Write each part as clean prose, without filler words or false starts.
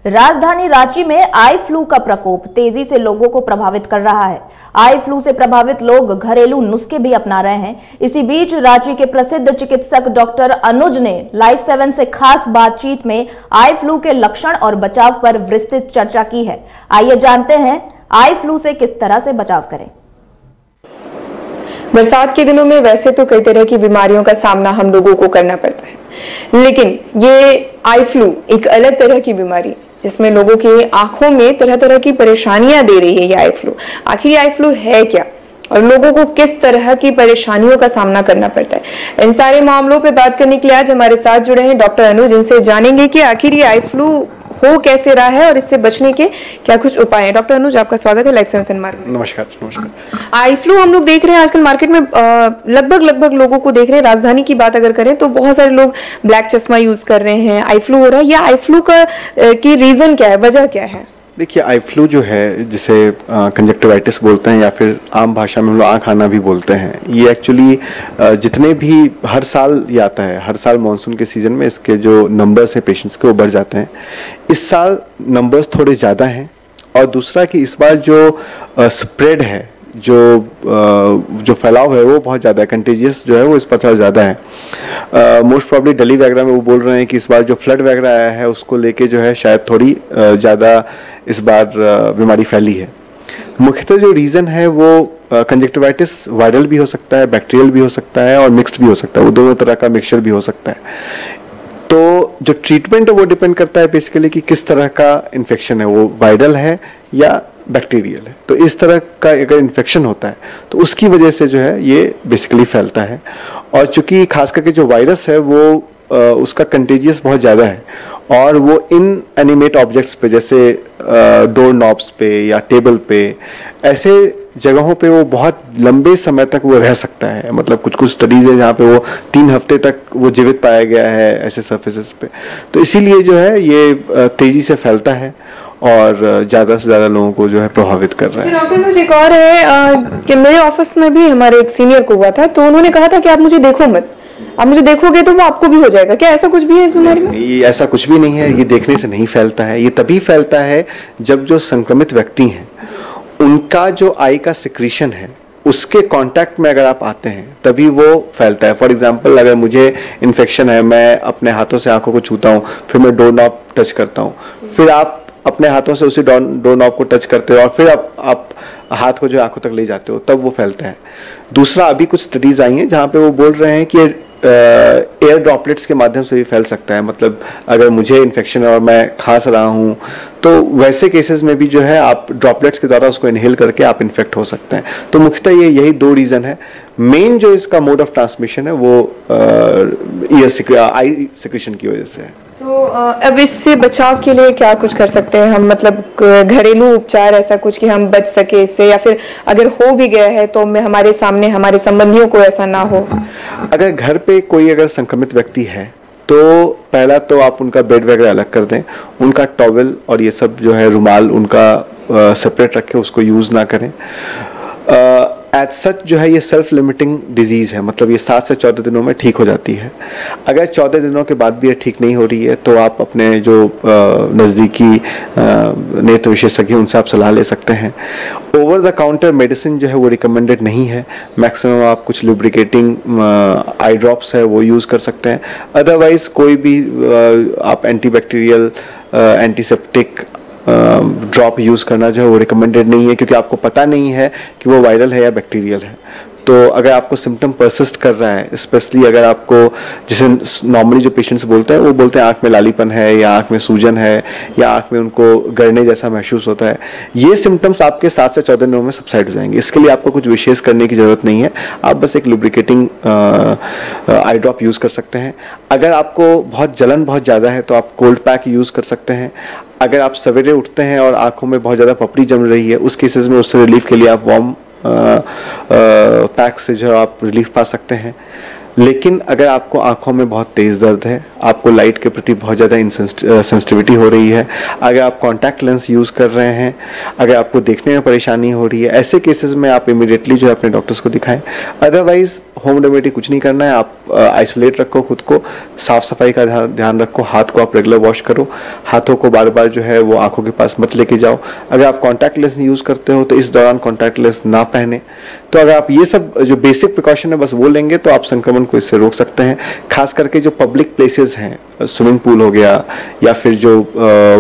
राजधानी रांची में eye flu का प्रकोप तेजी से लोगों को प्रभावित कर रहा है। आई फ्लू से प्रभावित लोग घरेलू नुस्खे भी अपना रहे हैं। इसी बीच रांची के प्रसिद्ध चिकित्सक डॉक्टर अनुज ने लाइव 7 से खास बातचीत में आई फ्लू के लक्षण और बचाव पर विस्तृत चर्चा की है। आइए जानते हैं आई फ्लू से किस तरह से बचाव करें। बरसात के दिनों में वैसे तो कई तरह की बीमारियों का सामना हम लोगों को करना पड़ता है, लेकिन ये आई फ्लू एक अलग तरह की बीमारी जिसमें लोगों की आंखों में तरह तरह की परेशानियां दे रही है। ये आई फ्लू, आखिर ये आई फ्लू है क्या और लोगों को किस तरह की परेशानियों का सामना करना पड़ता है, इन सारे मामलों पे बात करने के लिए आज हमारे साथ जुड़े हैं डॉक्टर अनुज। इनसे जानेंगे कि आखिर ये आई फ्लू हो कैसे रहा है और इससे बचने के क्या कुछ उपाय हैं। डॉक्टर अनुज, आपका स्वागत है लाइव 7 सिनेमा में। नमस्कार। आई फ्लू हम लोग देख रहे हैं आजकल मार्केट में, लगभग लोगों को देख रहे हैं। राजधानी की बात अगर करें तो बहुत सारे लोग ब्लैक चश्मा यूज कर रहे हैं। आई फ्लू हो रहा है, या आई फ्लू का की रीजन क्या है, वजह क्या है? देखिए, आई फ्लू जो है जिसे कंजक्टिवाइटिस बोलते हैं या फिर आम भाषा में हम लोग आँख आना भी बोलते हैं, ये एक्चुअली जितने भी हर साल ये आता है, हर साल मानसून के सीजन में इसके जो नंबर्स हैं पेशेंट्स के वो बढ़ जाते हैं। इस साल नंबर्स थोड़े ज़्यादा हैं और दूसरा कि इस बार जो स्प्रेड है, जो फैलाव है वो बहुत ज़्यादा है, कंटेजियस जो है वो इस पर थोड़ा ज़्यादा है। मोस्ट प्रॉब्ली दिल्ली वगैरह में वो बोल रहे हैं कि इस बार जो फ्लड वगैरह आया है उसको लेके जो है शायद थोड़ी ज़्यादा इस बार बीमारी फैली है। मुख्यतः जो रीज़न है वो कंजक्टिवाइटिस वायरल भी हो सकता है, बैक्टीरियल भी हो सकता है और मिक्स्ड भी हो सकता है, वो दोनों तरह का मिक्सचर भी हो सकता है। तो जो ट्रीटमेंट है वो डिपेंड करता है बेसिकली कि किस तरह का इन्फेक्शन है, वो वायरल है या बैक्टीरियल है। तो इस तरह का अगर इन्फेक्शन होता है तो उसकी वजह से जो है ये बेसिकली फैलता है। और चूंकि खास करके जो वायरस है वो उसका कंटेजियस बहुत ज़्यादा है और वो इन एनिमेट ऑब्जेक्ट्स पे जैसे डोर नॉब्स पे या टेबल पे, ऐसे जगहों पे वो बहुत लंबे समय तक वो रह सकता है। मतलब कुछ स्टडीज है जहाँ पे वो 3 हफ्ते तक वो जीवित पाया गया है ऐसे सर्फेसेस पे। तो इसीलिए जो है ये तेजी से फैलता है और ज़्यादा से ज़्यादा लोगों को जो है प्रभावित कर रहा है। डॉक्टर मुझे एक और है कि मेरे ऑफिस में भी हमारे एक सीनियर को हुआ था, तो उन्होंने कहा था कि आप मुझे देखो मत, आप मुझे देखोगे तो वो आपको भी हो जाएगा। क्या ऐसा कुछ भी है इस बीमारी में? ये ऐसा कुछ भी नहीं है, ये देखने से नहीं फैलता है। ये तभी फैलता है जब जो संक्रमित व्यक्ति हैं उनका जो आई का सिक्रीशन है उसके कांटेक्ट में अगर आप आते हैं तभी वो फैलता है। फॉर एग्जांपल, अगर मुझे इन्फेक्शन है, मैं अपने हाथों से आंखों को छूता हूँ, फिर मैं डोर नॉब टच करता हूँ, फिर आप अपने हाथों से उसी डोर नॉब को टच करते हो और फिर आप हाथ को जो आंखों तक ले जाते हो, तब वो फैलता है। दूसरा, अभी कुछ स्टडीज आई हैं जहाँ पे वो बोल रहे हैं कि एयर ड्रॉपलेट्स के माध्यम से भी फैल सकता है। मतलब अगर मुझे इन्फेक्शन है और मैं खांस रहा हूँ तो वैसे केसेस में भी जो है आप ड्रॉपलेट्स के द्वारा उसको इनहेल करके आप इन्फेक्ट हो सकते हैं। तो मुख्यतः यही 2 रीज़न है। मेन जो इसका मोड ऑफ ट्रांसमिशन है वो आई सिक्रीशन की वजह से है। तो अब इससे बचाव के लिए क्या कुछ कर सकते हैं हम, मतलब घरेलू उपचार ऐसा कुछ कि हम बच सके इससे, या फिर अगर हो भी गया है तो हमारे सामने हमारे संबंधियों को ऐसा ना हो? अगर घर पे कोई अगर संक्रमित व्यक्ति है तो पहला तो आप उनका बेड वगैरह अलग कर दें, उनका टॉवेल और ये सब जो है रुमाल उनका सेपरेट रखें, उसको यूज़ ना करें। एज सच जो है ये सेल्फ लिमिटिंग डिजीज़ है, मतलब ये 7 से 14 दिनों में ठीक हो जाती है। अगर 14 दिनों के बाद भी ये ठीक नहीं हो रही है तो आप अपने जो नज़दीकी नेत्र विशेषज्ञ उनसे आप सलाह ले सकते हैं। ओवर द काउंटर मेडिसिन जो है वो रिकमेंडेड नहीं है। मैक्सिमम आप कुछ लुब्रिकेटिंग आई ड्रॉप्स है वो यूज़ कर सकते हैं। अदरवाइज कोई भी आप एंटीबैक्टीरियल एंटीसेप्टिक ड्रॉप यूज़ करना जो है वो रिकमेंडेड नहीं है, क्योंकि आपको पता नहीं है कि वो वायरल है या बैक्टीरियल है। तो अगर आपको सिम्टम परसिस्ट कर रहा है, स्पेशली अगर आपको, जिसे नॉर्मली जो पेशेंट्स बोलते हैं वो बोलते हैं आँख में लालीपन है या आँख में सूजन है या आँख में उनको गड़ने जैसा महसूस होता है, ये सिम्टम्स आपके 7 से 14 दिनों में सबसाइड हो जाएंगे। इसके लिए आपको कुछ विशेष करने की ज़रूरत नहीं है, आप बस एक लुब्रिकेटिंग आई ड्रॉप यूज़ कर सकते हैं। अगर आपको जलन बहुत ज़्यादा है तो आप कोल्ड पैक यूज़ कर सकते हैं। अगर आप सवेरे उठते हैं और आँखों में बहुत ज़्यादा पपड़ी जम रही है, उस केसेस में उससे रिलीफ के लिए आप वार्म पैक से जो आप रिलीफ पा सकते हैं। लेकिन अगर आपको आंखों में बहुत तेज़ दर्द है, आपको लाइट के प्रति बहुत ज़्यादा सेंसिटिविटी हो रही है, अगर आप कॉन्टैक्ट लेंस यूज़ कर रहे हैं, अगर आपको देखने में परेशानी हो रही है, ऐसे केसेस में आप इमीडिएटली जो है अपने डॉक्टर्स को दिखाएं। अदरवाइज होम रेमेडी कुछ नहीं करना है, आप आइसोलेट रखो खुद को, साफ सफाई का ध्यान रखो, हाथ को आप रेगुलर वॉश करो, हाथों को बार बार जो है वो आंखों के पास मत लेके जाओ। अगर आप कॉन्टैक्ट लेंस यूज करते हो तो इस दौरान कॉन्टैक्ट लेंस ना पहने। तो अगर आप ये सब जो बेसिक प्रिकॉशन है बस वो लेंगे तो आप संक्रमण को इससे रोक सकते हैं। खास करके जो पब्लिक प्लेसेस हैं, स्विमिंग पूल हो गया या फिर जो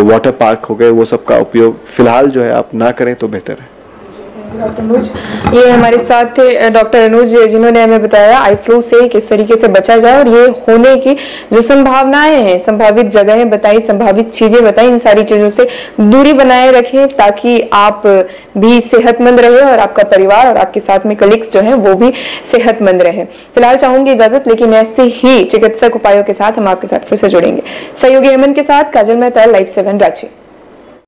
वाटर पार्क हो गए, वो सब का उपयोग फिलहाल जो है आप ना करें तो बेहतर है। डॉक्टर अनुज, ये हमारे साथ थे डॉक्टर अनुज, जिन्होंने हमें बताया आई फ्लू से किस तरीके से बचा जाए और ये होने की जो संभावनाएं हैं, संभावित जगहें बताई, संभावित चीजें बताई, इन सारी चीजों से दूरी बनाए रखें ताकि आप भी सेहतमंद रहे और आपका परिवार और आपके साथ में कलीग्स जो हैं वो भी सेहतमंद रहे। फिलहाल चाहूंगी इजाजत, लेकिन ऐसे ही चिकित्सक उपायों के साथ हम आपके साथ फिर से जुड़ेंगे। सहयोगी हेमंत के साथ काजल मेहता, लाइव 7 रांची।